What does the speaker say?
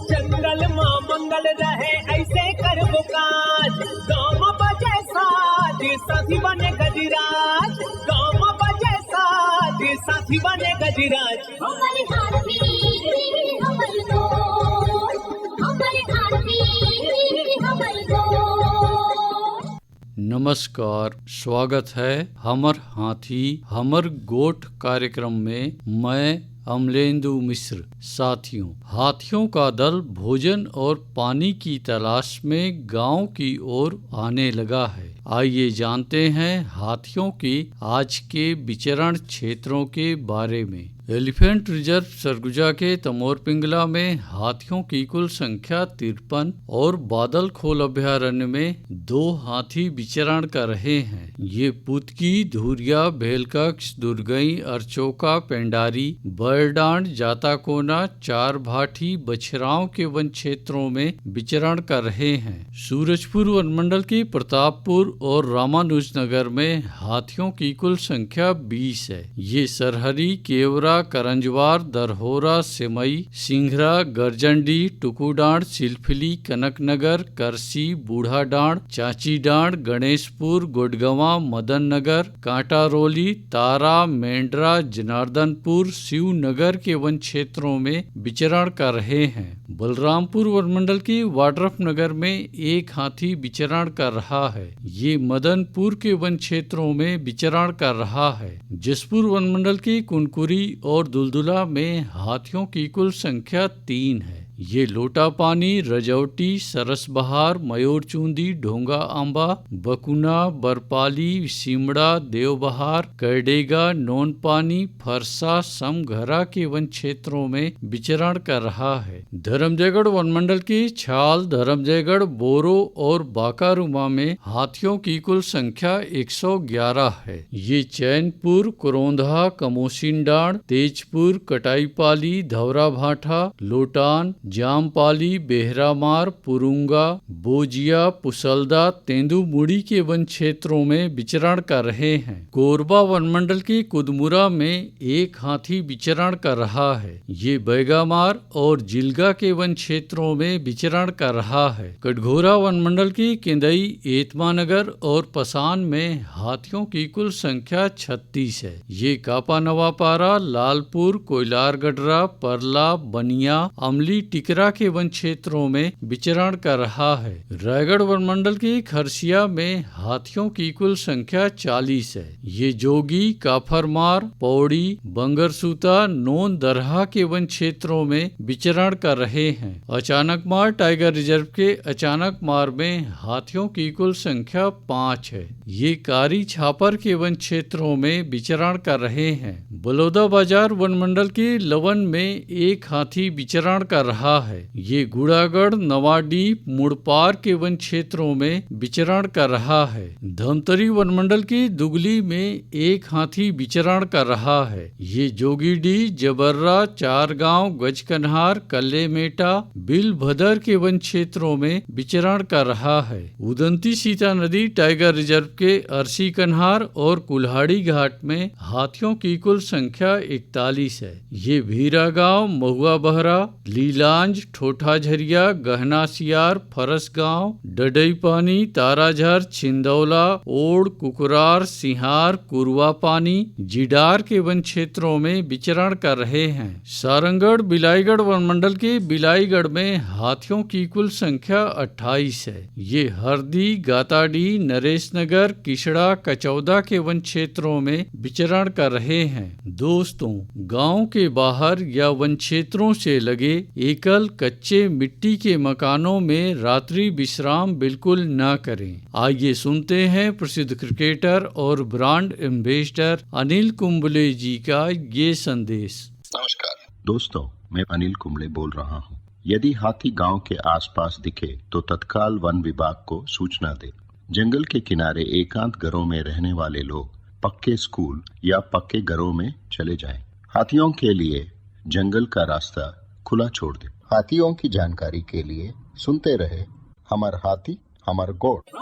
जंगल मां मंगल रहे ऐसे कर काज, गाँव बजे साज साथी बने गजराज, गाँव बजे साज साथी बने गजराज। हमारे हाथी हमारे दोस्त, हमारे हाथी हमारे दोस्त। नमस्कार, स्वागत है हमर हाथी हमर गोठ कार्यक्रम में। मैं अमलेंदु मिश्र। साथियों, हाथियों का दल भोजन और पानी की तलाश में गांव की ओर आने लगा है। आइए जानते हैं हाथियों की आज के विचरण क्षेत्रों के बारे में। एलिफेंट रिजर्व सरगुजा के तमोर पिंगला में हाथियों की कुल संख्या 53 और बादल खोल अभयारण्य में 2 हाथी विचरण कर रहे हैं। ये पुतकी, धुरिया, भेलकक्ष, दुर्गई, अरचोका, पेंडारी, बरडांड, जाताकोना, चार भाठी, बछराव के वन क्षेत्रों में विचरण कर रहे हैं। सूरजपुर वनमंडल की प्रतापपुर और रामानुजनगर में हाथियों की कुल संख्या 20 है। ये सरहरी, केवरा, करंजवार, दरहोरा, सेमई, सिंघरा, गर्जंडी, टुकुडांड, सिलफिली, कनकनगर, करसी, बूढ़ा डांड, चाची डांड, गणेशपुर, गोडगवा, मदन नगर, कांटारोली, तारा, मेंढरा, जनार्दनपुर, शिवनगर के वन क्षेत्रों में विचरण कर रहे हैं। बलरामपुर वनमंडल की वाड्रफ नगर में एक हाथी विचरण कर रहा है। ये मदनपुर के वन क्षेत्रों में विचरण कर रहा है। जसपुर वनमंडल की कुनकुरी और दुलदुला में हाथियों की कुल संख्या 3 है। ये लोटापानी, रजौटी, सरसबहार, मयूरचूंदी, ढोंगा आंबा, बकुना, बरपाली, सिमड़ा, देवबहार, करडेगा, नोनपानी, फरसा, समघरा के वन क्षेत्रों में विचरण कर रहा है। धर्मजयगढ़ वनमंडल की छाल, धर्मजयगढ़, बोरो और बाकारुमा में हाथियों की कुल संख्या 111 है। ये चैनपुर, कुरोंधा, कमोसिनडांड, तेजपुर, कटाईपाली, धौरा भाठा, लोटान, जामपाली, बेहरामार, पुरुंगा, बोजिया, पुसलदा, तेंदुमुड़ी के वन क्षेत्रों में विचरण कर रहे हैं। कोरबा वनमंडल की कुदमुरा में एक हाथी विचरण कर रहा है। ये बैगामार और जिलगा के वन क्षेत्रों में विचरण कर रहा है। कटघोरा वनमंडल की केंदई, एतमानगर और पसान में हाथियों की कुल संख्या 36 है। ये कापा नवापारा, लालपुर, कोयलारगढ़रा, परला, बनिया, अमली, टिकरा के वन क्षेत्रों में विचरण कर रहा है। रायगढ़ वनमंडल की खरसिया में हाथियों की कुल संख्या 40 है। ये जोगी, काफरमार, पौड़ी, बंगरसूता, नोन दरहा के वन क्षेत्रों में विचरण कर रहे हैं। अचानकमार टाइगर रिजर्व के अचानकमार में हाथियों की कुल संख्या 5 है। ये कारी छापर के वन क्षेत्रों में विचरण कर रहे हैं। बलौदा बाजार वनमंडल की लवन में एक हाथी विचरण कर रहा है। ये गुड़ागढ़, नवाडीप, मुड़पार के वन क्षेत्रों में विचरण कर रहा है। धमतरी वनमंडल की दुगली में एक हाथी विचरण कर रहा है। ये जोगीडी, जबर्रा, चारगांव, गजकन्हार, कल्लेमेटा, बिलभदर के वन क्षेत्रों में विचरण कर रहा है। उदंती सीता नदी टाइगर रिजर्व के अरसी कन्हार और कुल्हाड़ी घाट में हाथियों की कुल संख्या 41 है। ये भीरा गांव, महुआ बहरा, लीलांज, ठोठा झरिया, गहना सियार, फरस गांव, डडई पानी, ताराझर, छिंदौला, ओड़, कुकुरार, सिहार, कुरवा पानी, जिडार के वन क्षेत्रों में विचरण कर रहे हैं। सारंगढ़ बिलाईगढ़ वनमंडल के बिलाईगढ़ में हाथियों की कुल संख्या 28 है। ये हरदी, गाताडी, नरेश नगर, किशड़ा, कचौदा के वन क्षेत्रों में विचरण कर रहे हैं। दोस्तों, गांव के बाहर या वन क्षेत्रों से लगे एकल कच्चे मिट्टी के मकानों में रात्रि विश्राम बिल्कुल न करें। आइए सुनते हैं प्रसिद्ध क्रिकेटर और ब्रांड एम्बेसडर अनिल कुंबले जी का ये संदेश। नमस्कार दोस्तों, मैं अनिल कुंबले बोल रहा हूँ। यदि हाथी गांव के आसपास दिखे तो तत्काल वन विभाग को सूचना दे। जंगल के किनारे एकांत घरों में रहने वाले लोग पक्के स्कूल या पक्के घरों में चले जाएं। हाथियों के लिए जंगल का रास्ता खुला छोड़ दे। हाथियों की जानकारी के लिए सुनते रहे हमार हाथी हमार गोठ।